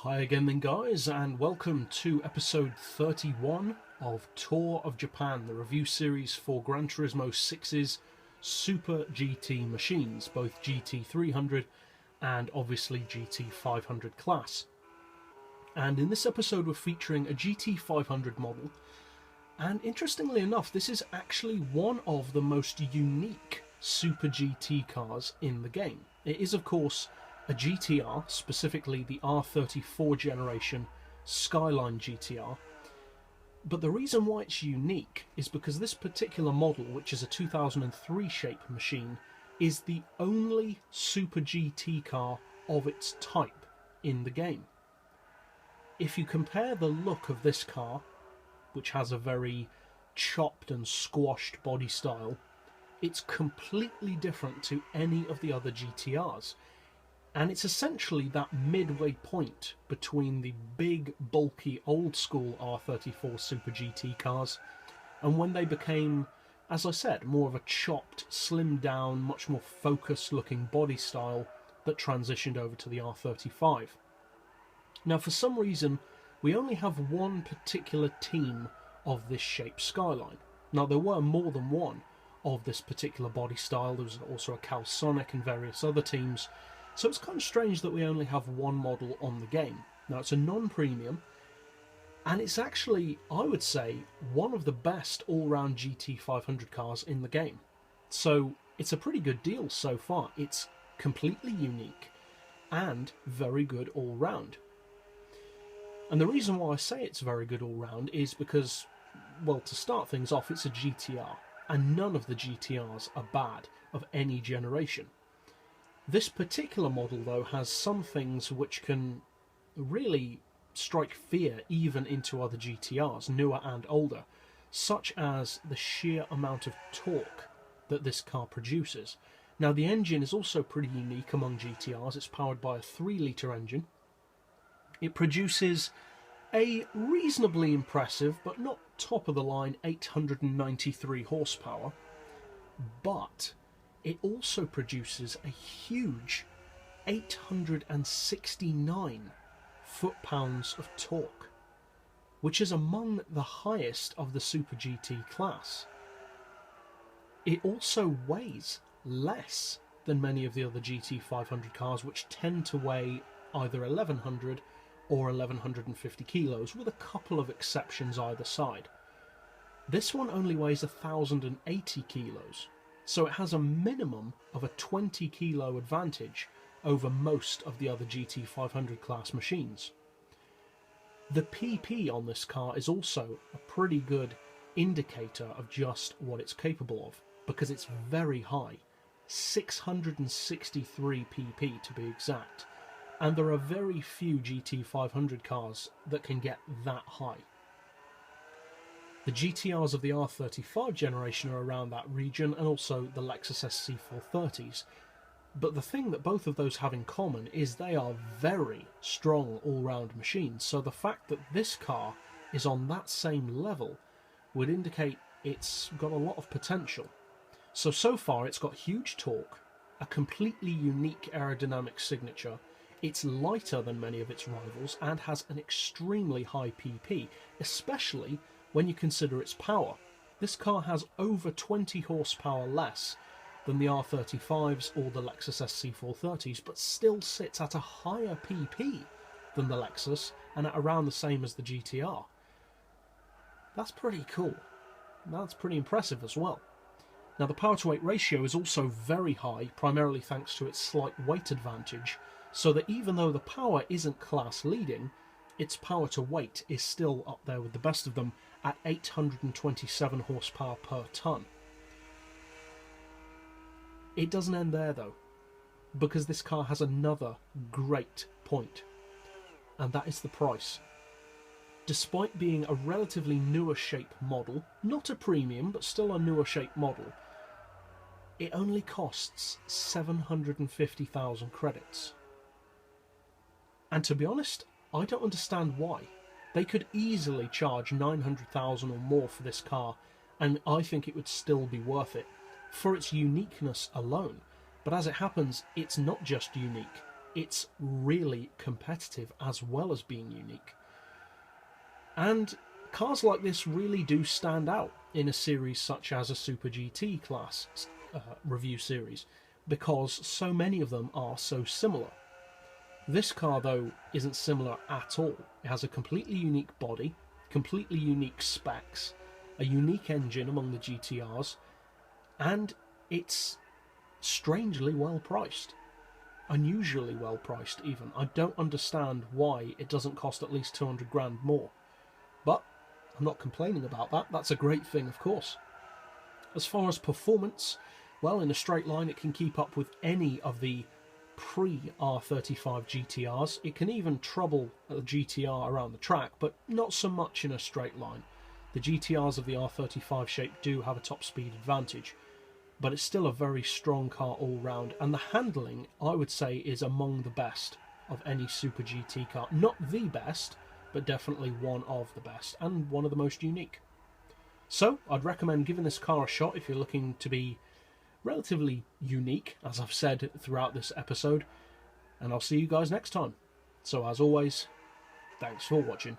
Hi again then guys, and welcome to episode 31 of Tour of Japan, the review series for Gran Turismo 6's Super GT machines, both GT300 and obviously GT500 class. And in this episode we're featuring a GT500 model, and interestingly enough this is actually one of the most unique Super GT cars in the game. It is of course a GT-R, specifically the R34 generation Skyline GT-R. But the reason why it's unique is because this particular model, which is a 2003 shape machine, is the only Super GT car of its type in the game. If you compare the look of this car, which has a very chopped and squashed body style, it's completely different to any of the other GT-Rs. And it's essentially that midway point between the big, bulky, old-school R34 Super GT cars and when they became, as I said, more of a chopped, slimmed-down, much more focused-looking body style that transitioned over to the R35. Now, for some reason, we only have one particular team of this shape Skyline. Now, there were more than one of this particular body style. There was also a Calsonic and various other teams. So it's kind of strange that we only have one model on the game. Now it's a non-premium, and it's actually, I would say, one of the best all-round GT500 cars in the game. So it's a pretty good deal so far. It's completely unique and very good all-round. And the reason why I say it's very good all-round is because, well, to start things off, it's a GT-R, and none of the GT-Rs are bad of any generation. This particular model, though, has some things which can really strike fear even into other GT-Rs, newer and older, such as the sheer amount of torque that this car produces. Now, the engine is also pretty unique among GT-Rs. It's powered by a 3-litre engine. It produces a reasonably impressive, but not top-of-the-line, 893 horsepower, but it also produces a huge 869 foot-pounds of torque, which is among the highest of the Super GT class. It also weighs less than many of the other GT500 cars, which tend to weigh either 1100 or 1150 kilos, with a couple of exceptions either side. This one only weighs 1080 kilos. So it has a minimum of a 20 kilo advantage over most of the other GT500 class machines. The PP on this car is also a pretty good indicator of just what it's capable of, because it's very high, 663 PP to be exact, and there are very few GT500 cars that can get that high. The GT-Rs of the R35 generation are around that region, and also the Lexus SC430s. But the thing that both of those have in common is they are very strong all-round machines, so the fact that this car is on that same level would indicate it's got a lot of potential. So far it's got huge torque, a completely unique aerodynamic signature, it's lighter than many of its rivals, and has an extremely high PP, especially when you consider its power. This car has over 20 horsepower less than the R35s or the Lexus SC430s, but still sits at a higher PP than the Lexus and at around the same as the GT-R. That's pretty cool. That's pretty impressive as well. Now, the power to weight ratio is also very high, primarily thanks to its slight weight advantage, so that even though the power isn't class leading, its power to weight is still up there with the best of them at 827 horsepower per tonne. It doesn't end there though, because this car has another great point, and that is the price. Despite being a relatively newer shape model, not a premium but still a newer shape model, it only costs 750,000 credits. And to be honest, I don't understand why. They could easily charge 900,000 or more for this car, and I think it would still be worth it, for its uniqueness alone. But as it happens, it's not just unique. it's really competitive as well as being unique. And cars like this really do stand out in a series such as a Super GT class review series, because so many of them are so similar. This car, though, isn't similar at all. It has a completely unique body, completely unique specs, a unique engine among the GT-Rs, and it's strangely well priced. Unusually well priced, even. I don't understand why it doesn't cost at least 200 grand more. But I'm not complaining about that. That's a great thing, of course. As far as performance, well, in a straight line it can keep up with any of the pre-R35 GT-Rs. It can even trouble a GT-R around the track, but not so much in a straight line. The GT-Rs of the R35 shape do have a top speed advantage, but it's still a very strong car all round, and the handling, I would say, is among the best of any Super GT car. Not the best, but definitely one of the best, and one of the most unique. So, I'd recommend giving this car a shot if you're looking to be relatively unique, as I've said throughout this episode, and I'll see you guys next time. So, as always, thanks for watching.